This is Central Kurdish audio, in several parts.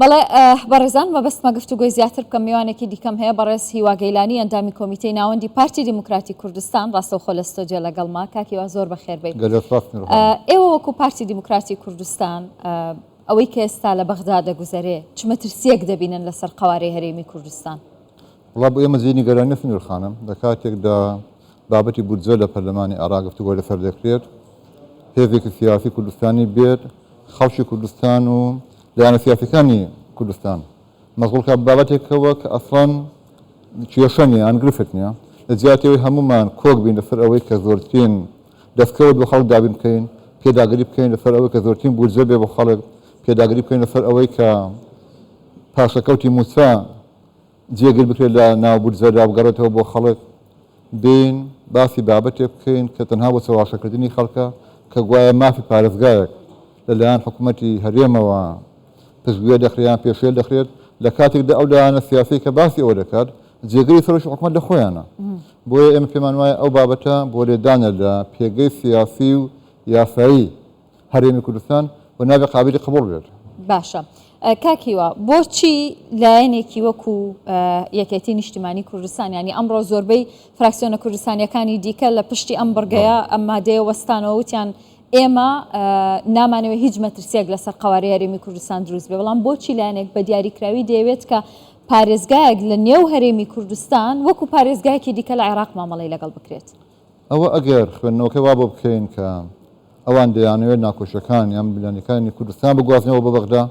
بەڵێ بەڕێزان مەبەستمە گفتوگۆی زیاتر بکەم میوانێکی دیکەم هەیە بەڕێز هیوا گەیلانی ئەندامی کۆمیتەی ناوەندی پارتی دیموکراتی کوردستان ڕاستەوخۆ لە ستۆدیۆ لەگەڵما کاکیوا زۆر بەخێربێت. ئێوە وەکو پارتی دیموکراتی کوردستان ئەوەی کە ئێستا لە بەغدا دەگوزارێ چ مەترسیەک دەبینن لەسەر قوارەی هەرێمی کوردستان؟ وڵا بۆ ئێمە زیینی گەرانی فنور خانم لە کاتێکدا بابەتی بودجە لە پەرلەمانی عێراق گفتوگۆ لەسەر دەکرێت هێزێکی سیاسی کوردستانی بێت خەڵکی کوردستان و لایەنە سیاسیەکانی کوردستان مەزغوڵکە بابەتێکەوە کە ئەسڵان کێشە نیە ئەنگرفت نییە لە جیاتەوەی هەمومان کۆک بین لەسەر ئەوەی کە زۆرترین دەستکەوت بۆ خەڵک دابین بکەین پێداگری بکەین لەسەر ئەوەی کە زۆرترین بودجە بێ بۆ خەڵک پێداگری بکەین لەسەر ئەوەی کە پاشەکەوتی موسا جێگر بکرێت لە ناو بودجەدا بگەڕێتەوە بۆ خەڵک بین باسی بابەتێ بکەین کە تەنها بۆ چاواشەکردنی خەڵکە کە گوایە مافی پارێزگایەک لەلایەن حکوومەتی هەرێمەوە پشتگوێ دەخرێیان پێشێل دەخرێت لە کاتێکدا ئەو لایەنە سیاسی کە باسی ئەوە دەکات جێگەری سەرۆکی حکوومەت لە خۆیانە بۆیە ئێمە پێمان وایە ئەو بابەتە بۆ لێدانە لە پێگەی سیاسی و یاسایی هەرێمی کوردستان و نابێت قابلی قبوڵ بێت. باشە کاکیوە بۆچی لایەنێکی وەکو یەکێتی نیشتیمانی کوردستان ینی ئەمڕۆ زۆربەی فراکسیۆنە کوردستانیەکانی دیکە لە پشتی ئەم بڕگەیە ئەم مادەیە وەستانەوە وتیان ئێمە نامانەوە هیچ مەترسیەک لەسەر قوارەی هەرێمی کوردستان دروست بێ بەڵام بۆچی لایەنێک بە دیاریکراوی دەیەوێت کە پارێزگایەک لە نێو هەرێمی کوردستان وەکو پارێزگایەکی دیکە لە عێراق مامەڵەی لەگەڵ بکرێت؟ ئەوە ئەگەر خوێندنەوەکەی وا بۆ بکەین کە ئەوان دەیانەوێت ناکۆشەکان یان بلانەکانی کوردستان بگوازنەوە بە بەغدا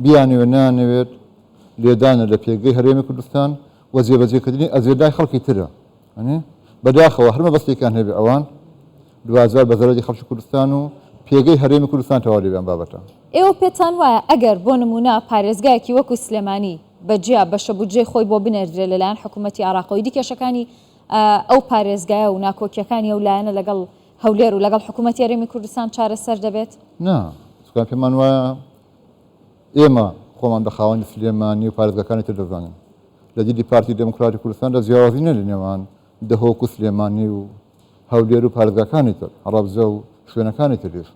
بیانەوێت نانەوێت لێدانە لە پێگەی هەرێمی کوردستان و جێبەجێکردنی ئەجێدای خەڵکی ترە بەداخەوە هەرمە بەستێکیان هەبێ ئەوان دوازار بەزەرەی خەڵکی کوردستان و پێگەی هەرێمی کوردستان تەواو لێبیان بابەتە. ئێوە پێتان وایە ئەگەر بۆ نمونە پارێزگایەکی وەکو سلێمانی بەجیا بەشە بودجەی خۆی بۆ بنێردرێت لەلایەن حکوومەتی عێراقەوەی دیکێشەکانی ئەو پارێزگایە و ناکۆکیەکانی ئەو لایەنە لەگەڵ هەولێر و لەگەڵ حکوومەتی هەرێمی کوردستان چارەسەر دەبێت؟ نا سوکان پێمان وایە ئێمە خۆمان بە خاوەنی سلێمانی و پارێزگاکانی تر دەزانین لە دیدی پارتی دموکراتی کوردستاندا جیاوازی نە لە نێوان دەهۆک و سلێمانی و هەولێر و پارێزگاکانی تر هەڕەبجە و شوێنەکانی تریش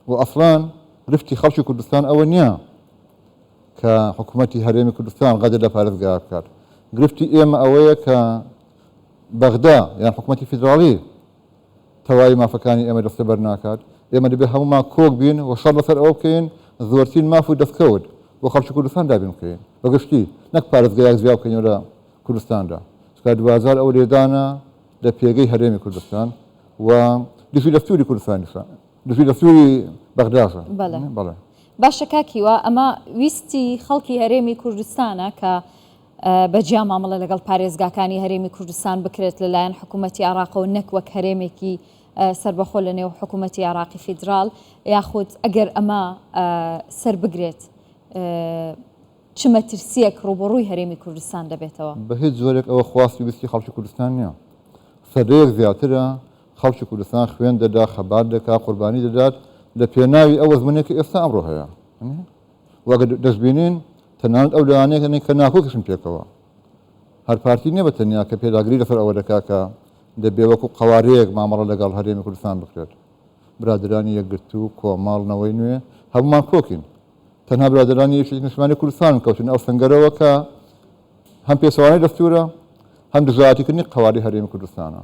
و ئەسڵان گرفتی خەڵکی کوردستان ئەوە نییە کە حکوومەتی هەرێمی کوردستان غەدر لە پارێزگا بکات گرفتی ئێمە ئەوەیە کە بەغدا یان حکوومەتی فیدراڵی تەواوی مافەکانی ئێمە دەستە بەرناکات ئێمە دەبێت هەمومان کۆک بین و شەڕ لەسەر ئەوە بکەین زۆرترین ماف و دەستکەوت بۆ خەڵکی کوردستان دابین بکەین بەگشتی نەک پارێزگایەک زیاد بکەینەوە لە کوردستاندا چکە دوازار ئەو لێدانە لە پێگەی هەرێمی کوردستان و دژی دەستوری کوردستانیشە دژی دەستوری بەغداشە. بەڵێ باشە کاکیوە ئەمە ویستی خەڵکی هەرێمی کوردستانە کە بەجیا مامەڵە لەگەڵ پارێزگاکانی هەرێمی کوردستان بکرێت لەلایەن حکوومەتی عێراقەوە نەک وەک هەرێمێکی سربەخۆ لە نێو حکوومەتی عێراقی فیدراڵ یاخود ئەگەر ئەمە سەر بگرێت چ مەترسیەک ڕوبەڕووی هەرێمی کوردستان دەبێتەوە؟ بە هیچ زۆرێک ئەوە خواستی ویستی خەڵکی کوردستان نییە سەدەیەک زیاترە خەڵکی کوردستان خوێن دەدا خەبات دەکات قوربانی دەدات لە پێناوی ئەو وەزمونێکی ئێستا ئەمڕۆ هەیە وەگە دەستبینین تەنانەت ئەو لایەنەیەکە کە ناکۆکشن پێکەوە هەر پارتی نییە بە تەنیا کە پێداگری لەسەر ئەوە دەکات کە دەبێ وەکو قوارەیەک مامەڵە لەگەڵ هەرێمی کوردستان بکرێت برادرانی یەکگرتو و کۆماڵنەوەی نوێ هەمومان کۆکین تەنها برادرانی یەکێتی نیشتیمانی کوردستان کەوتن ئەو سەنگەرەوە کە هەم پێچەوانەی دەستورە هەم دژایەتیکردنی قوارەی هەرێمی کوردستانە.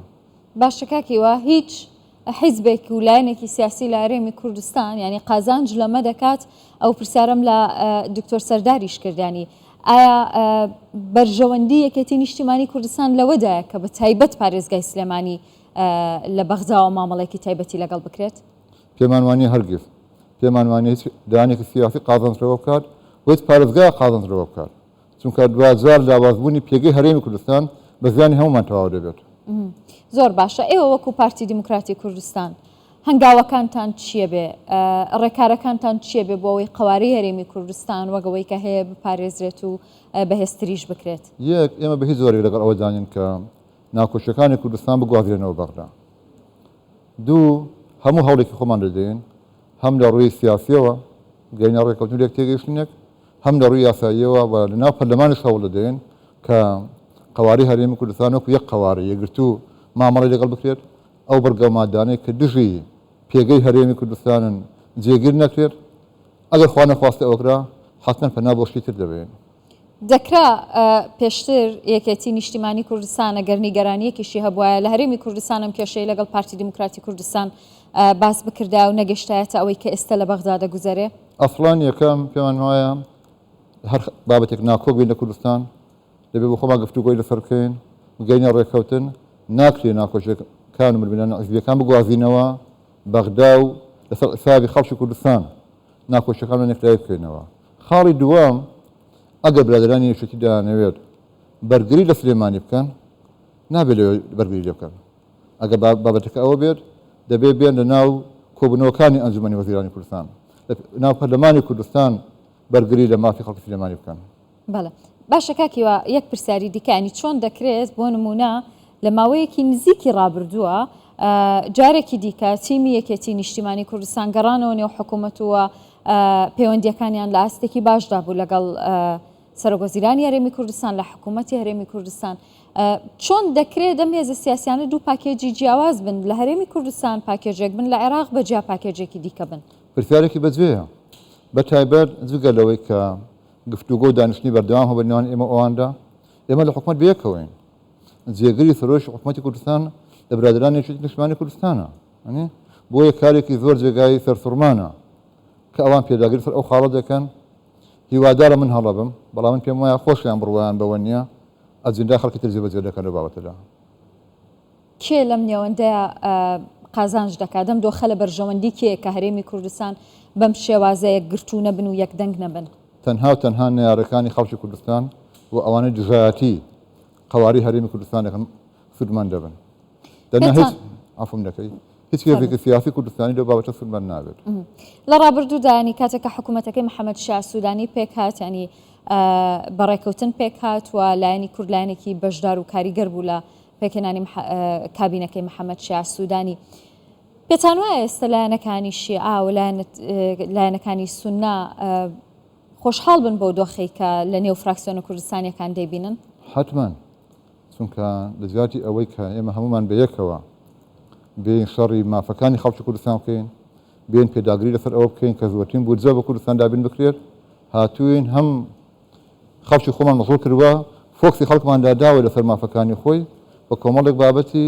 باشە کاکیوە هیچ حیزبێک و لایەنێکی سیاسی لە هەرێمی کوردستان ینی قازانج لەمە دەکات ئەو پرسیارم لە دکتۆر سەرداریش کردانی ئایا بەرژەوەندی یەکێتی نیشتیمانی کوردستان لەوەدایە کە بە تایبەت پارێزگای سلێمانی لە بەغزاوە مامەڵێکی تایبەتی لەگەڵ بکرێت؟ پێمان وانیە هەرگیز پێمان وانێ هیچ دانێکی سیاسی قازانجەوە بکات و هیچ پارێزگای قازانجەوە بکات چونکە دوازار لاوازبوونی پێگەی هەرێمی کوردستان بە زیانی هەمومان تەواو دەبێت. زۆر باشە ئێوە وەکو پارتی دیموکراتی کوردستان هەنگاوەکانتان چییە بێ ڕێکارەکانتان چییە بێ بۆ ئەوەی قوارەی هەرێمی کوردستان وەگەوەی کە هەیە بپارێزرێت و بەهێزتریش بکرێت؟ یەک ئێمە بە هیچ زۆرێک لەگەڵ ئەوە دانین کە ناکۆشیەکانی کوردستان بگوازرێنەوە بەغدا دوو هەموو هەوڵێکی خۆمان دەدەین هەم لە ڕووی سیاسیەوە گەینە ڕێکەوتنێک تێگەیشتنێک هەم لە ڕووی یاساییەوە و لەناو پەرلەمانیش هەوڵ دەدەین کە قوارەی هەرێمی کوردستان وەکو یەک قوارە یەکگرتو مامەڵەی لەگەڵ بکرێت ئەو بەرگەمادانەی کە دژی پێگەی هەرێمی کوردستانن جێگیر نەکرێت ئەگەر خوا نەخواستە ئەوکرا حتما پەنا بۆ شتی تر دەبێت. دەکرا پێشتر یەکێتی نیشتیمانی کوردستان ئەگەر نیگەرانیەکیشی هەبوایە لە هەرێمی کوردستانم کێشەی لەگەڵ پارتی دیموکراتی کوردستان باس بکردا و نەگەشتایەتە ئەوەی کە ئێستا لە بەغدا دەگوزارێ. ئەسڵان یەکەم پێمان وایە هەر بابەتێک ناکۆک بین لە کوردستان دەبێت بۆ خۆمان گفتوگۆی لەسەر بکەین گەینە ڕێکەوتن ناکرێ ناکۆشەکان و ململانە حیزبیەکان بگوازینەوە بەغدا و لەسەر حسابی خەڵکی کوردستان ناکۆشەکان نەکرای بکەینەوە. خاڵی دووەم ئەگەر برادرانی یەکێتی دەیانەوێت بەرگری لە سلێمانی بکەن نابێت بەرگری لێ بکەن. ئەگەر بابەتەکە ئەوە بێت دەبێت بێن لە ناو کۆبوونەوەکانی ئەنجومەنی وەزیرانی کوردستان ناو پەرلەمانی کوردستان بەرگری لە مافی خەڵکی سلێمانی بکەن. بەڵێ باشە کاکیوە یەک پرسیاری دیکانی چۆن دەکرێت بۆ نمونە لە ماوەیەکی نزیکی ڕابردووە جارێکی دیکە تیمی یەکێتی نیشتیمانی کوردستان گەڕانەوە نێو حکوومەتەوە پەیوەندیەکانیان لە ئاستێکی باشدا بوو لەگەڵ سەرۆکوەزیرانی هەرێمی کوردستان لە حکوومەتی هەرێمی کوردستان. چۆن دەکرێت دەم هێزە سیاسیانە دوو پاکێجی جیاواز بن لە هەرێمی کوردستان پاکێجێک بن لە عێراق بەجیا پاکێجێکی دیکە بن. پرسیارێکی بەجێیە بە تایبەت جگە لەوەی کە گفتوگۆ و دانیشتنی بەردەوام هەبە نێوان ئێمە ئەواندا ئێمە لە حکوومەت بەیەکەوەین جێگری سەرۆشی حکوومەتی کوردستان لە برادرانی نیشتیمانی کوردستانە بۆ یە کارێکی زۆر جێگای سەرسوڕمانە کە ئەوان پێداگری سەر ئەو خاڵە دەکەن هیوادارە من هەڵەبم بەڵام من پێم وایە خۆشیان بڕوایان بەوە نییە ئەجندا خەڵکی تر جێبەجێ دەکەن لە بابەتەدا. کێ لەم نێوەندەیە قازانج دەکات دەم دۆخە لە بەرژەوەندی کێ کە هەرێمی کوردستان بەم شێوازەیە گرتوو نەبن و یەکدەنگ نەبن. تەنها و تەنها نەیارەکانی خەڵکی کوردستان و ئەوانەی دژایەتی قەواری هەرێمی کوردستانەکەن سودمان دەبن. دەنا هیچ عەفوم دەکەی هیچ کێفێکی سیاسی کوردستانی لەو بابەتە سودمان نابێت. لە ڕابردوودا ینی کاتێککە حکوومەتەکەی محەممەد شا سوودانی پێک هات ینی بەڕێکەوتن پێک هات و لایەنی کوردلایەنێکی بەشدار و کاریگەر بوو لە پێکهێنانی کابینەکەی محەممەد شا سوودانی. پێتان وایە ئێستا لایەنەکانی شیعا و لایەنەکانی سوننا خۆشحاڵ بن بۆ دۆخەی کە لە نێو فراکسیۆنە کوردستانیەکان دەیبینن؟ حتمما چونکە لە جیاتی ئەوەی کە ئێمە هەمومان بەیەکەوە بێن شەڕی مافەکانی خەڵکی کوردستان بکەین بێن پێداگری لەسەر ئەوە بکەین کە زۆرترین بودجە بە کوردستان دابین بکرێت هاتووین هەم خەڵکی خۆمان مەسوول کردووە فۆکسی خەڵکمان داداوە لەسەر مافەکانی خۆی بە کۆمەڵێک بابەتی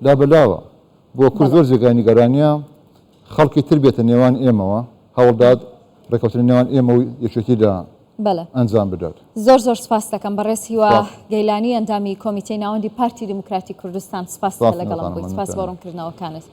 لابەلاوە بۆ کورد زۆر جێگای نیگەرانیە خەڵکی تر بێتە نێوان ئێمەوە هەوڵداد ڕێکەوتنی نێوان ئێمە و یەکێتیدا ئەنجام بدات. زۆر سپاس دەکەم بەڕێز هیوا گەیلانی ئەندامی کۆمیتەی ناوەندی پارتی دیموکراتی کوردستان سپاس لەگەڵم بوویت سپاس بۆ ڕوونکردنەوەکانت.